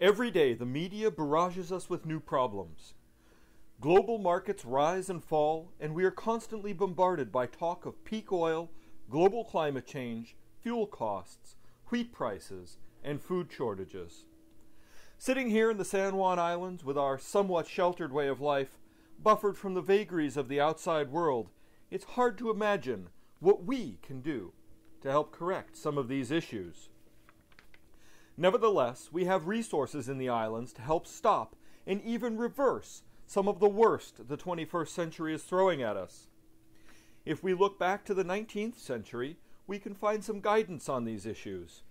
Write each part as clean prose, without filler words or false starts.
Every day, the media barrages us with new problems. Global markets rise and fall, and we are constantly bombarded by talk of peak oil, global climate change, fuel costs, wheat prices, and food shortages. Sitting here in the San Juan Islands with our somewhat sheltered way of life, buffered from the vagaries of the outside world, it's hard to imagine what we can do to help correct some of these issues. Nevertheless, we have resources in the islands to help stop and even reverse some of the worst the 21st century is throwing at us. If we look back to the 19th century, we can find some guidance on these issues.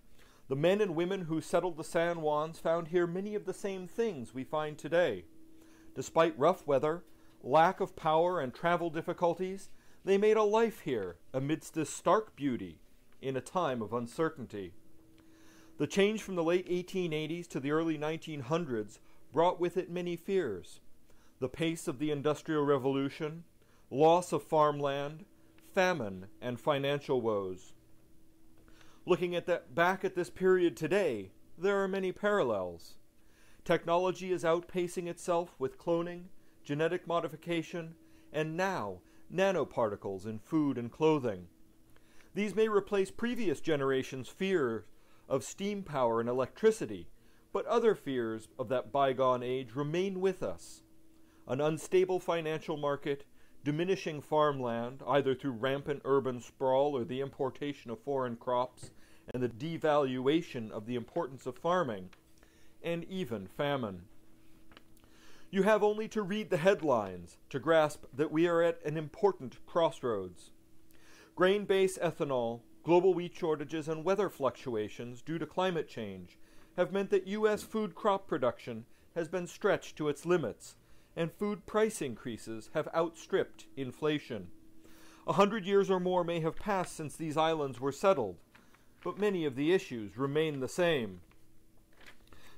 The men and women who settled the San Juans found here many of the same things we find today. Despite rough weather, lack of power, and travel difficulties, they made a life here amidst this stark beauty in a time of uncertainty. The change from the late 1880s to the early 1900s brought with it many fears. The pace of the Industrial Revolution, loss of farmland, famine, and financial woes. Looking back at this period today, there are many parallels. Technology is outpacing itself with cloning, genetic modification, and now nanoparticles in food and clothing. These may replace previous generations' fear of steam power and electricity, but other fears of that bygone age remain with us. An unstable financial market, diminishing farmland, either through rampant urban sprawl or the importation of foreign crops, and the devaluation of the importance of farming, and even famine. You have only to read the headlines to grasp that we are at an important crossroads. Grain-based ethanol, global wheat shortages, and weather fluctuations due to climate change have meant that U.S. food crop production has been stretched to its limits, and food price increases have outstripped inflation. 100 years or more may have passed since these islands were settled, but many of the issues remain the same.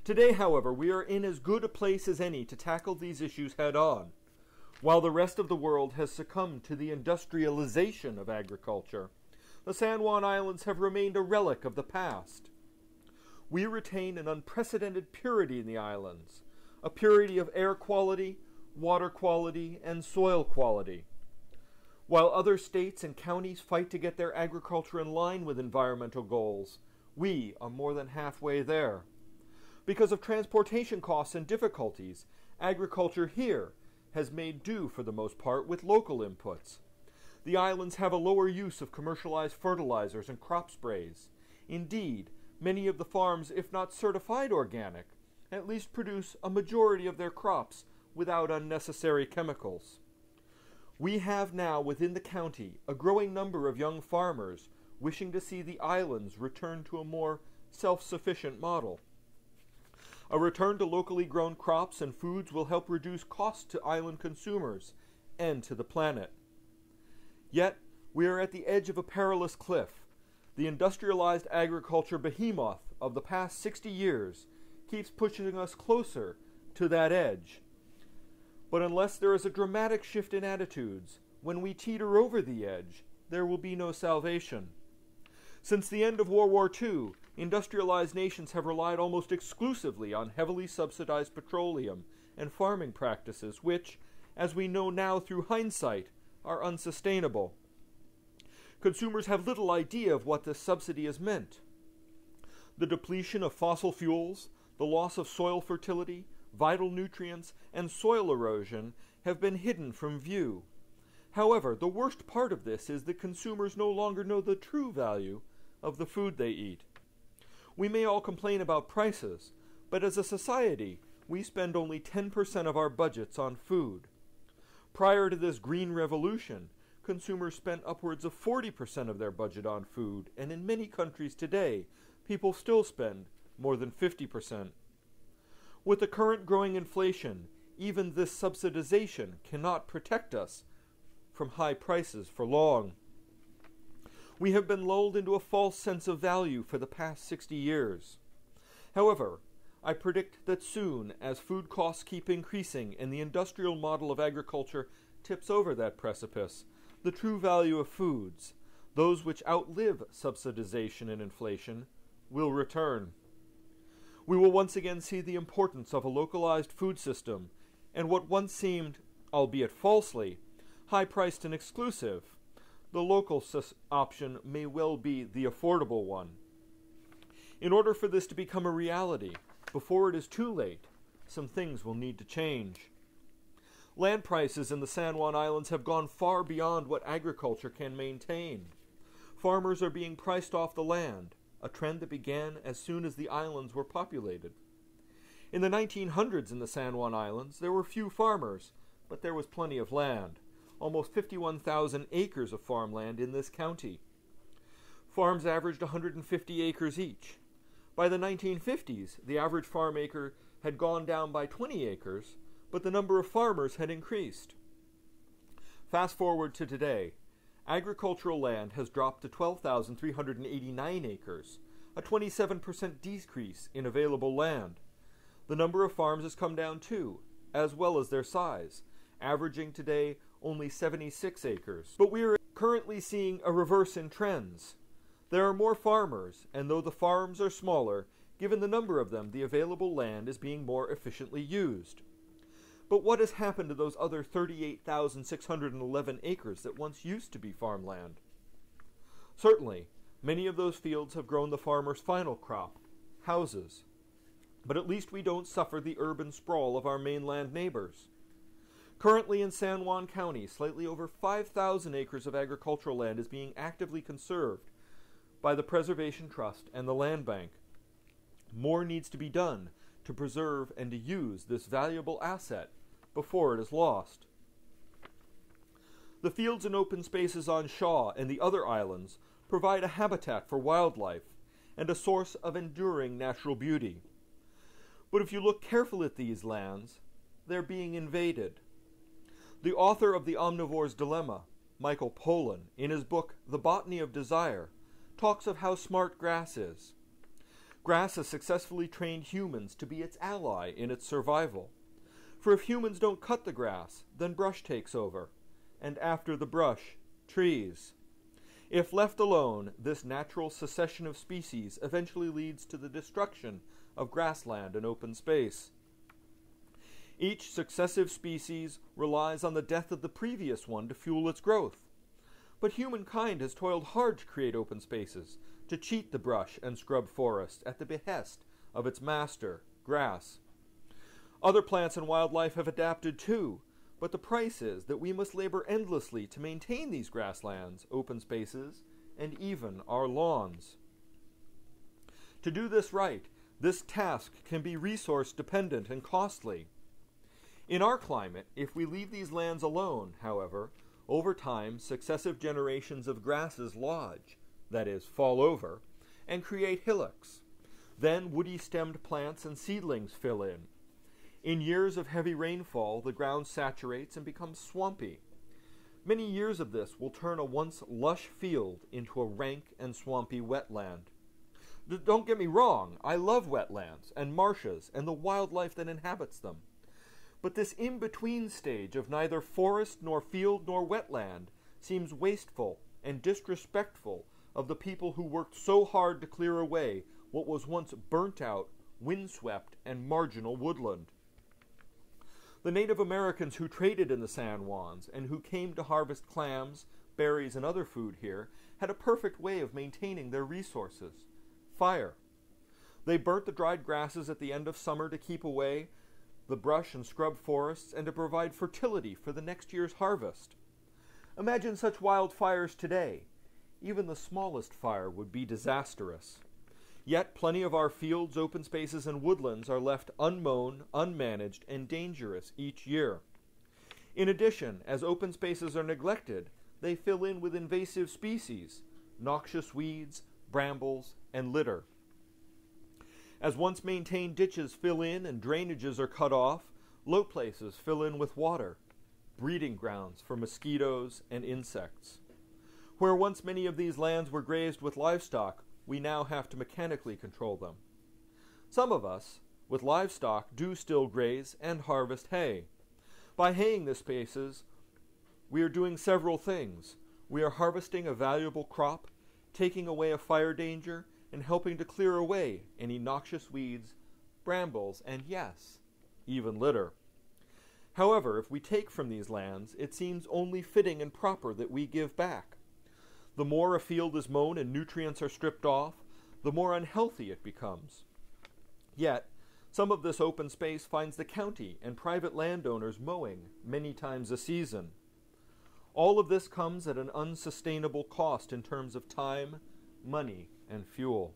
Today, however, we are in as good a place as any to tackle these issues head-on. While the rest of the world has succumbed to the industrialization of agriculture, the San Juan Islands have remained a relic of the past. We retain an unprecedented purity in the islands, a purity of air quality, water quality, and soil quality. While other states and counties fight to get their agriculture in line with environmental goals, we are more than halfway there. Because of transportation costs and difficulties, agriculture here has made do for the most part with local inputs. The islands have a lower use of commercialized fertilizers and crop sprays. Indeed, many of the farms, if not certified organic, at least produce a majority of their crops without unnecessary chemicals. We have now within the county a growing number of young farmers wishing to see the islands return to a more self-sufficient model. A return to locally grown crops and foods will help reduce costs to island consumers and to the planet. Yet, we are at the edge of a perilous cliff. The industrialized agriculture behemoth of the past 60 years keeps pushing us closer to that edge. But unless there is a dramatic shift in attitudes, when we teeter over the edge, there will be no salvation. Since the end of World War II, industrialized nations have relied almost exclusively on heavily subsidized petroleum and farming practices which, as we know now through hindsight, are unsustainable. Consumers have little idea of what this subsidy has meant. The depletion of fossil fuels, the loss of soil fertility, vital nutrients, and soil erosion have been hidden from view. However, the worst part of this is that consumers no longer know the true value of the food they eat. We may all complain about prices, but as a society, we spend only 10% of our budgets on food. Prior to this green revolution, consumers spent upwards of 40% of their budget on food, and in many countries today, people still spend more than 50%. With the current growing inflation, even this subsidization cannot protect us from high prices for long. We have been lulled into a false sense of value for the past 60 years. However, I predict that soon, as food costs keep increasing and the industrial model of agriculture tips over that precipice, the true value of foods, those which outlive subsidization and inflation, will return. We will once again see the importance of a localized food system, and what once seemed, albeit falsely, high-priced and exclusive, the local option may well be the affordable one. In order for this to become a reality, before it is too late, some things will need to change. Land prices in the San Juan Islands have gone far beyond what agriculture can maintain. Farmers are being priced off the land, a trend that began as soon as the islands were populated. In the 1900s in the San Juan Islands, there were few farmers, but there was plenty of land, almost 51,000 acres of farmland in this county. Farms averaged 150 acres each. By the 1950s, the average farm acre had gone down by 20 acres, but the number of farmers had increased. Fast forward to today. Agricultural land has dropped to 12,389 acres, a 27% decrease in available land. The number of farms has come down too, as well as their size, averaging today only 76 acres. But we are currently seeing a reverse in trends. There are more farmers, and though the farms are smaller, given the number of them, the available land is being more efficiently used. But what has happened to those other 38,611 acres that once used to be farmland? Certainly, many of those fields have grown the farmer's final crop, houses. But at least we don't suffer the urban sprawl of our mainland neighbors. Currently in San Juan County, slightly over 5,000 acres of agricultural land is being actively conserved by the Preservation Trust and the Land Bank. More needs to be done to preserve and to use this valuable asset before it is lost. The fields and open spaces on Shaw and the other islands provide a habitat for wildlife and a source of enduring natural beauty. But if you look carefully at these lands, they're being invaded. The author of The Omnivore's Dilemma, Michael Pollan, in his book The Botany of Desire, talks of how smart grass is. Grass has successfully trained humans to be its ally in its survival. For if humans don't cut the grass, then brush takes over, and after the brush, trees. If left alone, this natural succession of species eventually leads to the destruction of grassland and open space. Each successive species relies on the death of the previous one to fuel its growth. But humankind has toiled hard to create open spaces, to cheat the brush and scrub forest at the behest of its master, grass. Other plants and wildlife have adapted too, but the price is that we must labor endlessly to maintain these grasslands, open spaces, and even our lawns. To do this right, this task can be resource dependent and costly. In our climate, if we leave these lands alone, however, over time successive generations of grasses lodge, that is, fall over, and create hillocks. Then woody-stemmed plants and seedlings fill in. In years of heavy rainfall, the ground saturates and becomes swampy. Many years of this will turn a once lush field into a rank and swampy wetland. Don't get me wrong, I love wetlands and marshes and the wildlife that inhabits them. But this in-between stage of neither forest nor field nor wetland seems wasteful and disrespectful of the people who worked so hard to clear away what was once burnt out, windswept, and marginal woodland. The Native Americans who traded in the San Juans and who came to harvest clams, berries, and other food here had a perfect way of maintaining their resources: fire. They burnt the dried grasses at the end of summer to keep away the brush and scrub forests and to provide fertility for the next year's harvest. Imagine such wildfires today. Even the smallest fire would be disastrous. Yet plenty of our fields, open spaces, and woodlands are left unmown, unmanaged, and dangerous each year. In addition, as open spaces are neglected, they fill in with invasive species, noxious weeds, brambles, and litter. As once maintained ditches fill in and drainages are cut off, low places fill in with water, breeding grounds for mosquitoes and insects. Where once many of these lands were grazed with livestock, we now have to mechanically control them. Some of us, with livestock, do still graze and harvest hay. By haying the spaces, we are doing several things. We are harvesting a valuable crop, taking away a fire danger, and helping to clear away any noxious weeds brambles, and yes, even litter. However, if we take from these lands, it seems only fitting and proper that we give back. The more a field is mown and nutrients are stripped off, the more unhealthy it becomes. Yet, some of this open space finds the county and private landowners mowing many times a season. All of this comes at an unsustainable cost in terms of time, money, and fuel.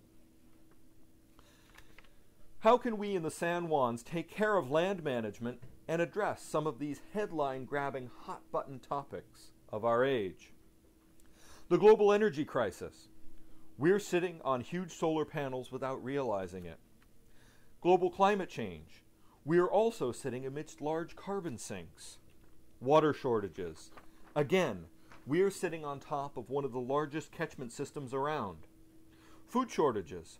How can we in the San Juans take care of land management and address some of these headline-grabbing hot-button topics of our age? The global energy crisis. We're sitting on huge solar panels without realizing it. Global climate change. We are also sitting amidst large carbon sinks. Water shortages. Again, we are sitting on top of one of the largest catchment systems around. Food shortages.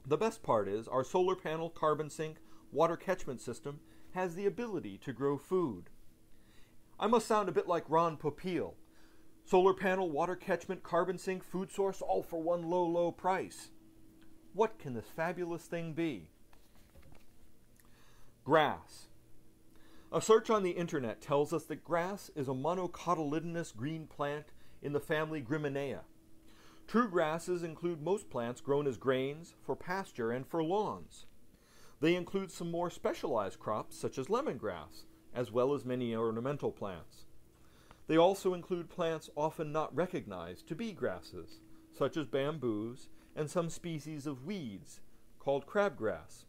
The best part is our solar panel carbon sink water catchment system has the ability to grow food. I must sound a bit like Ron Popeil. Solar panel, water catchment, carbon sink, food source, all for one low, low price. What can this fabulous thing be? Grass. A search on the internet tells us that grass is a monocotyledonous green plant in the family Gramineae. True grasses include most plants grown as grains, for pasture, and for lawns. They include some more specialized crops, such as lemongrass, as well as many ornamental plants. They also include plants often not recognized to be grasses, such as bamboos and some species of weeds, called crabgrass.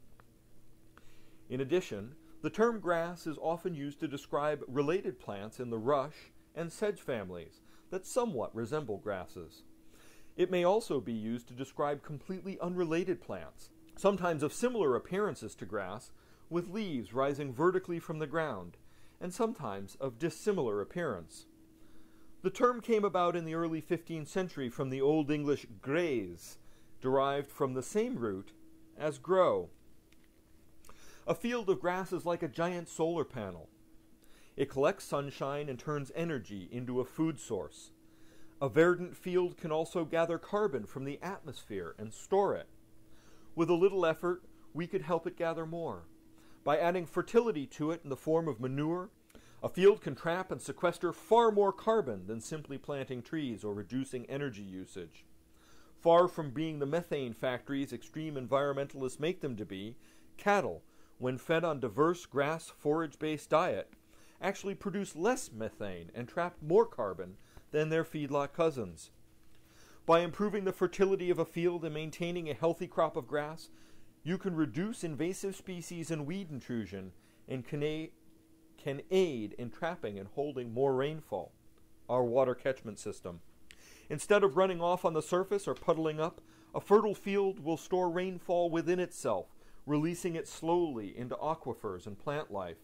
In addition, the term grass is often used to describe related plants in the rush and sedge families that somewhat resemble grasses. It may also be used to describe completely unrelated plants, sometimes of similar appearances to grass, with leaves rising vertically from the ground, and sometimes of dissimilar appearance. The term came about in the early 15th century from the Old English graze, derived from the same root as grow. A field of grass is like a giant solar panel. It collects sunshine and turns energy into a food source. A verdant field can also gather carbon from the atmosphere and store it. With a little effort, we could help it gather more. By adding fertility to it in the form of manure, a field can trap and sequester far more carbon than simply planting trees or reducing energy usage. Far from being the methane factories extreme environmentalists make them to be, cattle, when fed on diverse grass forage-based diet, actually produce less methane and trap more carbon than their feedlot cousins. By improving the fertility of a field and maintaining a healthy crop of grass, you can reduce invasive species and weed intrusion and can aid in trapping and holding more rainfall, our water catchment system. Instead of running off on the surface or puddling up, a fertile field will store rainfall within itself, releasing it slowly into aquifers and plant life.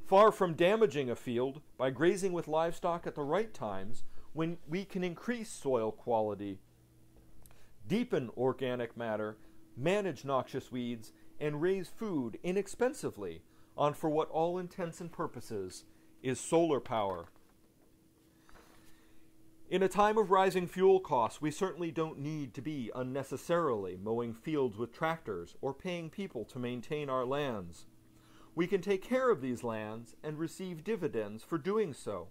Far from damaging a field, by grazing with livestock at the right times, when we can increase soil quality, deepen organic matter, manage noxious weeds, and raise food inexpensively on, for what all intents and purposes, is solar power. In a time of rising fuel costs, we certainly don't need to be unnecessarily mowing fields with tractors or paying people to maintain our lands. We can take care of these lands and receive dividends for doing so.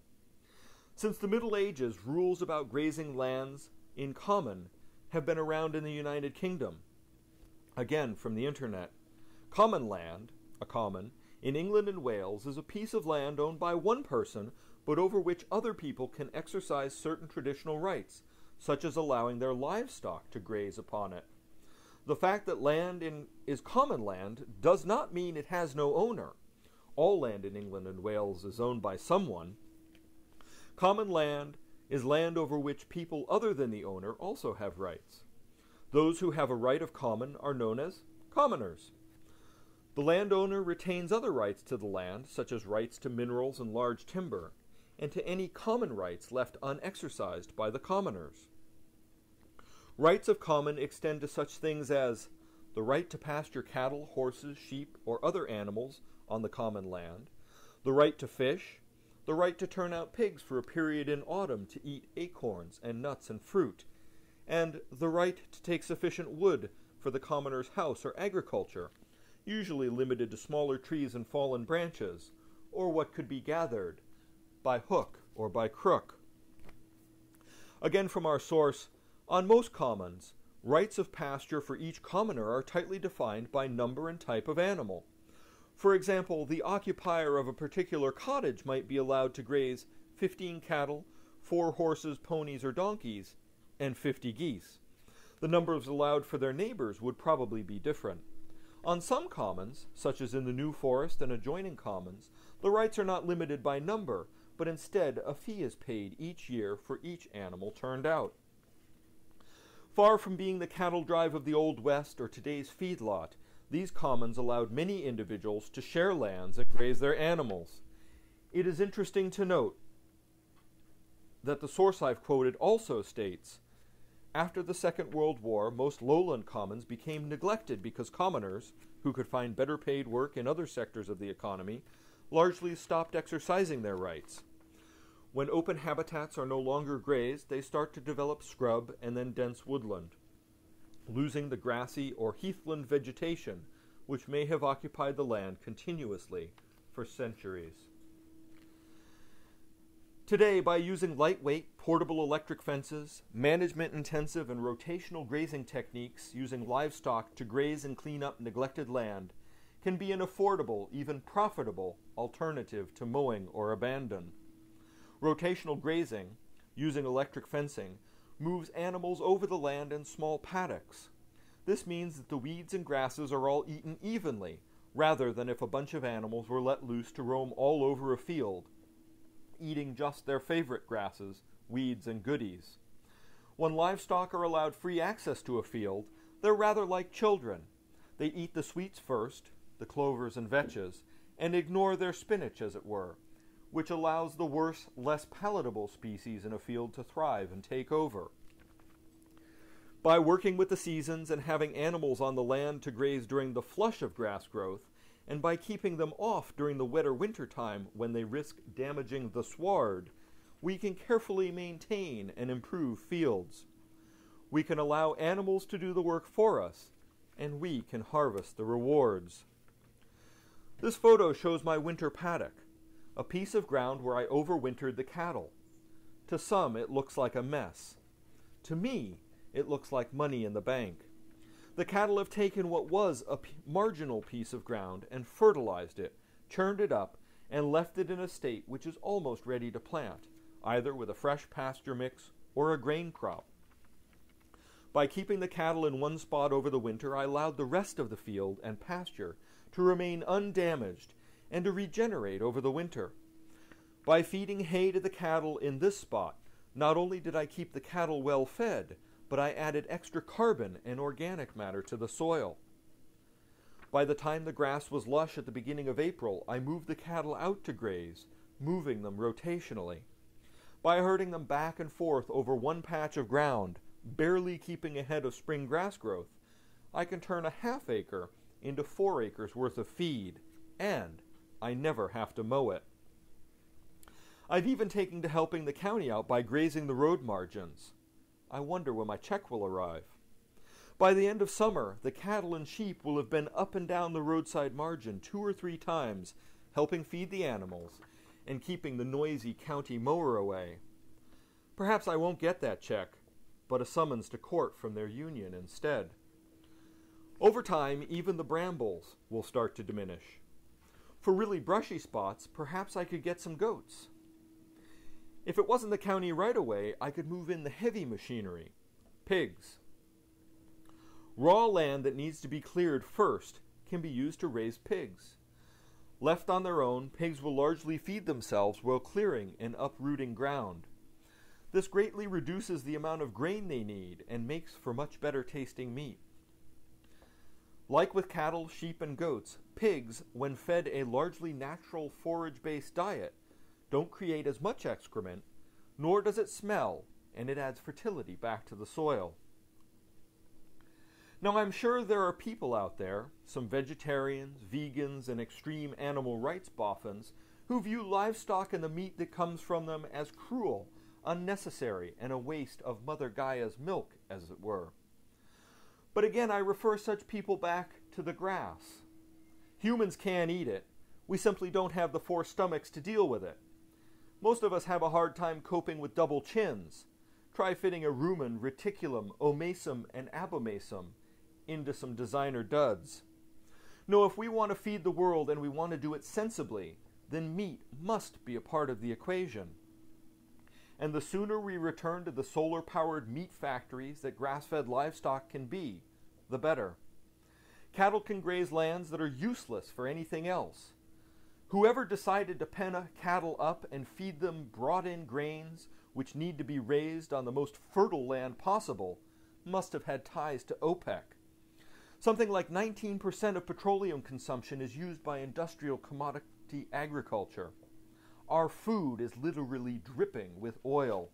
Since the Middle Ages, rules about grazing lands in common have been around in the United Kingdom. Again, from the internet. Common land, a common, in England and Wales is a piece of land owned by one person, but over which other people can exercise certain traditional rights, such as allowing their livestock to graze upon it. The fact that land is common land does not mean it has no owner. All land in England and Wales is owned by someone. Common land is land over which people other than the owner also have rights. Those who have a right of common are known as commoners. The landowner retains other rights to the land, such as rights to minerals and large timber, and to any common rights left unexercised by the commoners. Rights of common extend to such things as the right to pasture cattle, horses, sheep, or other animals on the common land, the right to fish, the right to turn out pigs for a period in autumn to eat acorns and nuts and fruit, and the right to take sufficient wood for the commoner's house or agriculture, usually limited to smaller trees and fallen branches, or what could be gathered by hook or by crook. Again from our source, on most commons, rights of pasture for each commoner are tightly defined by number and type of animal. For example, the occupier of a particular cottage might be allowed to graze 15 cattle, 4 horses, ponies, or donkeys, and 50 geese. The numbers allowed for their neighbors would probably be different. On some commons, such as in the New Forest and adjoining commons, the rights are not limited by number, but instead a fee is paid each year for each animal turned out. Far from being the cattle drive of the Old West or today's feedlot, these commons allowed many individuals to share lands and graze their animals. It is interesting to note that the source I've quoted also states, after the Second World War, most lowland commons became neglected because commoners, who could find better paid work in other sectors of the economy, largely stopped exercising their rights. When open habitats are no longer grazed, they start to develop scrub and then dense woodland, losing the grassy or heathland vegetation which may have occupied the land continuously for centuries. Today, by using lightweight, portable electric fences, management-intensive and rotational grazing techniques using livestock to graze and clean up neglected land can be an affordable, even profitable, alternative to mowing or abandon. Rotational grazing, using electric fencing, moves animals over the land in small paddocks. This means that the weeds and grasses are all eaten evenly, rather than if a bunch of animals were let loose to roam all over a field, eating just their favorite grasses, weeds, and goodies. When livestock are allowed free access to a field, they're rather like children. They eat the sweets first, the clovers and vetches, and ignore their spinach, as it were, which allows the worse, less palatable species in a field to thrive and take over. By working with the seasons and having animals on the land to graze during the flush of grass growth, and by keeping them off during the wetter winter time when they risk damaging the sward, we can carefully maintain and improve fields. We can allow animals to do the work for us, and we can harvest the rewards. This photo shows my winter paddock, a piece of ground where I overwintered the cattle. To some, it looks like a mess. To me, it looks like money in the bank. The cattle have taken what was a marginal piece of ground and fertilized it, churned it up, and left it in a state which is almost ready to plant, either with a fresh pasture mix or a grain crop. By keeping the cattle in one spot over the winter, I allowed the rest of the field and pasture to remain undamaged and to regenerate over the winter. By feeding hay to the cattle in this spot, not only did I keep the cattle well fed, but I added extra carbon and organic matter to the soil. By the time the grass was lush at the beginning of April, I moved the cattle out to graze, moving them rotationally. By herding them back and forth over one patch of ground, barely keeping ahead of spring grass growth, I can turn a half acre into 4 acres worth of feed, and I never have to mow it. I've even taken to helping the county out by grazing the road margins. I wonder when my check will arrive. By the end of summer, the cattle and sheep will have been up and down the roadside margin 2 or 3 times, helping feed the animals and keeping the noisy county mower away. Perhaps I won't get that check, but a summons to court from their union instead. Over time, even the brambles will start to diminish. For really brushy spots, perhaps I could get some goats. If it wasn't the county right away, I could move in the heavy machinery, pigs. Raw land that needs to be cleared first can be used to raise pigs. Left on their own, pigs will largely feed themselves while clearing and uprooting ground. This greatly reduces the amount of grain they need and makes for much better tasting meat. Like with cattle, sheep, and goats, pigs, when fed a largely natural forage-based diet, don't create as much excrement, nor does it smell, and it adds fertility back to the soil. Now, I'm sure there are people out there, some vegetarians, vegans, and extreme animal rights boffins, who view livestock and the meat that comes from them as cruel, unnecessary, and a waste of Mother Gaia's milk, as it were. But again, I refer such people back to the grass, Humans can eat it. We simply don't have the 4 stomachs to deal with it. Most of us have a hard time coping with double chins. Try fitting a rumen, reticulum, omasum, and abomasum into some designer duds. No, if we want to feed the world and we want to do it sensibly, then meat must be a part of the equation. And the sooner we return to the solar-powered meat factories that grass-fed livestock can be, the better. Cattle can graze lands that are useless for anything else. Whoever decided to pen cattle up and feed them brought-in grains which need to be raised on the most fertile land possible must have had ties to OPEC. Something like 19% of petroleum consumption is used by industrial commodity agriculture. Our food is literally dripping with oil.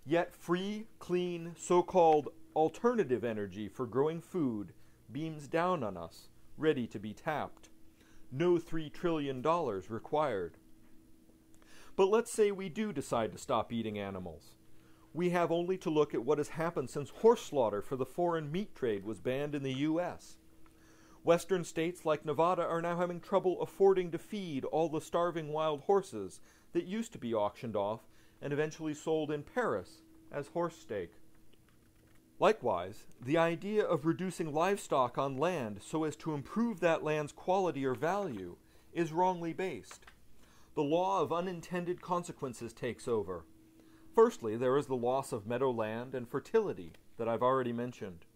Yet free, clean, so-called alternative energy for growing food beams down on us, ready to be tapped. No $3 trillion required. But let's say we do decide to stop eating animals. We have only to look at what has happened since horse slaughter for the foreign meat trade was banned in the U.S. Western states like Nevada are now having trouble affording to feed all the starving wild horses that used to be auctioned off and eventually sold in Paris as horse steak. Likewise, the idea of reducing livestock on land so as to improve that land's quality or value is wrongly based. The law of unintended consequences takes over. Firstly, there is the loss of meadowland and fertility that I've already mentioned.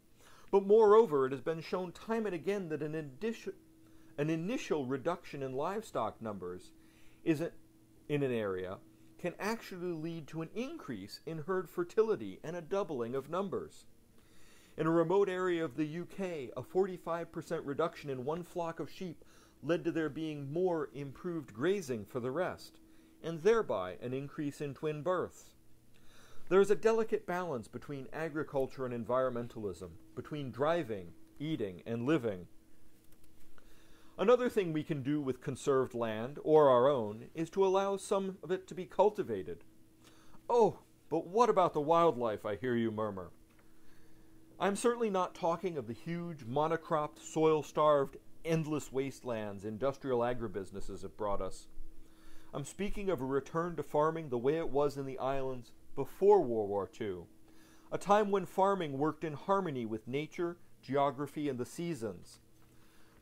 But moreover, it has been shown time and again that an initial reduction in livestock numbers in an area can actually lead to an increase in herd fertility and a doubling of numbers. In a remote area of the UK, a 45% reduction in one flock of sheep led to there being more improved grazing for the rest, and thereby an increase in twin births. There is a delicate balance between agriculture and environmentalism, between driving, eating, and living. Another thing we can do with conserved land, or our own, is to allow some of it to be cultivated. Oh, but what about the wildlife, I hear you murmur. I'm certainly not talking of the huge, monocropped, soil-starved, endless wastelands industrial agribusinesses have brought us. I'm speaking of a return to farming the way it was in the islands before World War II, a time when farming worked in harmony with nature, geography, and the seasons.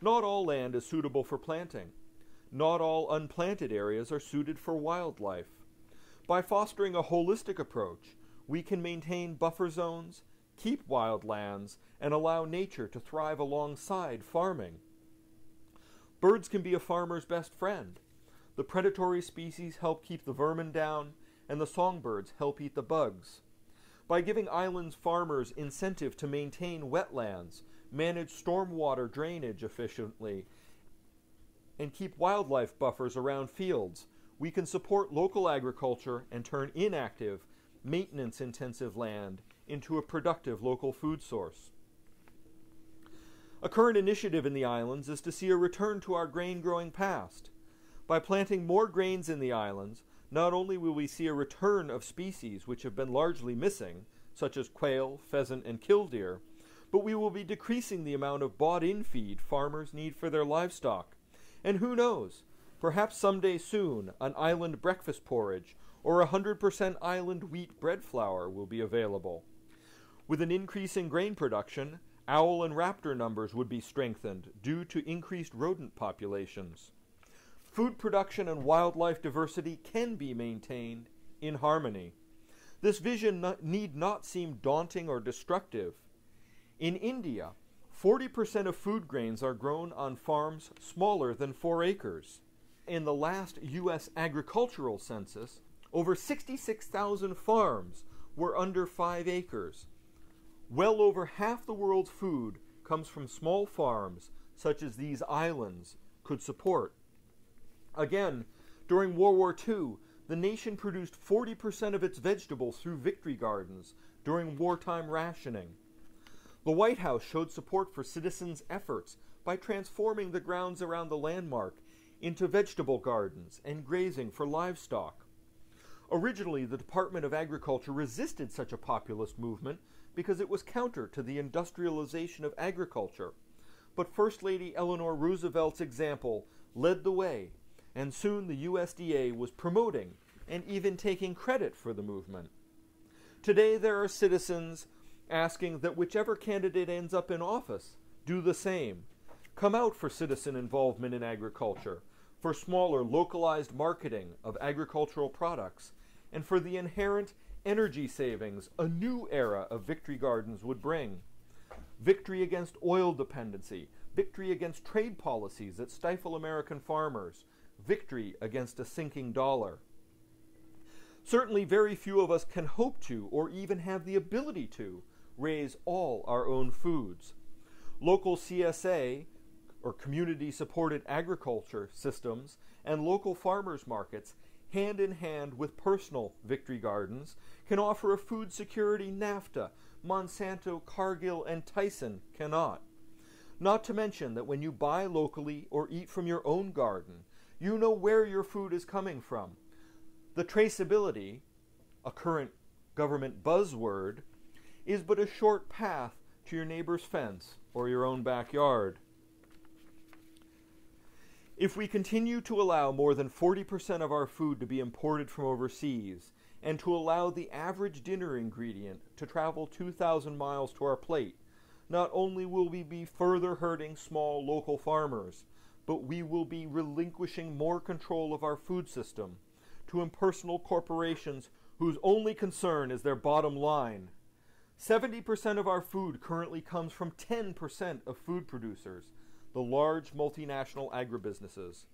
Not all land is suitable for planting. Not all unplanted areas are suited for wildlife. By fostering a holistic approach, we can maintain buffer zones, keep wild lands, and allow nature to thrive alongside farming. Birds can be a farmer's best friend. The predatory species help keep the vermin down, and the songbirds help eat the bugs. By giving islands farmers incentive to maintain wetlands, manage stormwater drainage efficiently, and keep wildlife buffers around fields, we can support local agriculture and turn inactive, maintenance-intensive land into a productive local food source. A current initiative in the islands is to see a return to our grain-growing past. By planting more grains in the islands, not only will we see a return of species which have been largely missing, such as quail, pheasant, and killdeer, but we will be decreasing the amount of bought-in feed farmers need for their livestock. And who knows, perhaps someday soon an island breakfast porridge or 100% island wheat bread flour will be available. With an increase in grain production, owl and raptor numbers would be strengthened due to increased rodent populations. Food production and wildlife diversity can be maintained in harmony. This vision need not seem daunting or destructive. In India, 40% of food grains are grown on farms smaller than 4 acres. In the last U.S. agricultural census, over 66,000 farms were under 5 acres. Well over half the world's food comes from small farms, such as these islands could support. Again, during World War II, the nation produced 40% of its vegetables through victory gardens during wartime rationing. The White House showed support for citizens' efforts by transforming the grounds around the landmark into vegetable gardens and grazing for livestock. Originally, the Department of Agriculture resisted such a populist movement because it was counter to the industrialization of agriculture. but First Lady Eleanor Roosevelt's example led the way, and soon the USDA was promoting and even taking credit for the movement. Today there are citizens asking that whichever candidate ends up in office do the same. Come out for citizen involvement in agriculture, for smaller localized marketing of agricultural products, and for the inherent energy savings a new era of victory gardens would bring. Victory against oil dependency, victory against trade policies that stifle American farmers, victory against a sinking dollar. Certainly very few of us can hope to, or even have the ability to, raise all our own foods. Local CSA, or community-supported agriculture systems, and local farmers markets, hand in hand with personal victory gardens, can offer a food security NAFTA, Monsanto, Cargill, and Tyson cannot. Not to mention that when you buy locally or eat from your own garden, you know where your food is coming from. The traceability, a current government buzzword, is but a short path to your neighbor's fence or your own backyard. If we continue to allow more than 40% of our food to be imported from overseas, and to allow the average dinner ingredient to travel 2,000 miles to our plate, not only will we be further hurting small local farmers, but we will be relinquishing more control of our food system to impersonal corporations whose only concern is their bottom line. 70% of our food currently comes from 10% of food producers, the large multinational agribusinesses.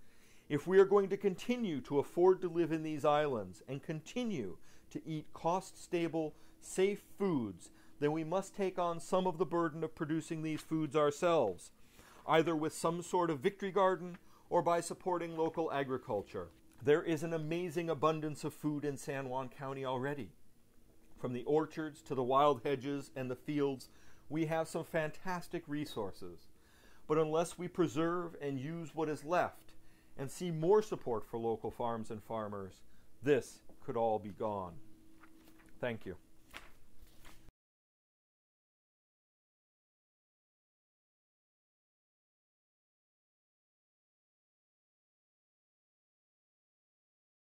If we are going to continue to afford to live in these islands and continue to eat cost-stable, safe foods, then we must take on some of the burden of producing these foods ourselves, either with some sort of victory garden or by supporting local agriculture. There is an amazing abundance of food in San Juan County already. From the orchards to the wild hedges and the fields, we have some fantastic resources. But unless we preserve and use what is left and see more support for local farms and farmers, this could all be gone. Thank you.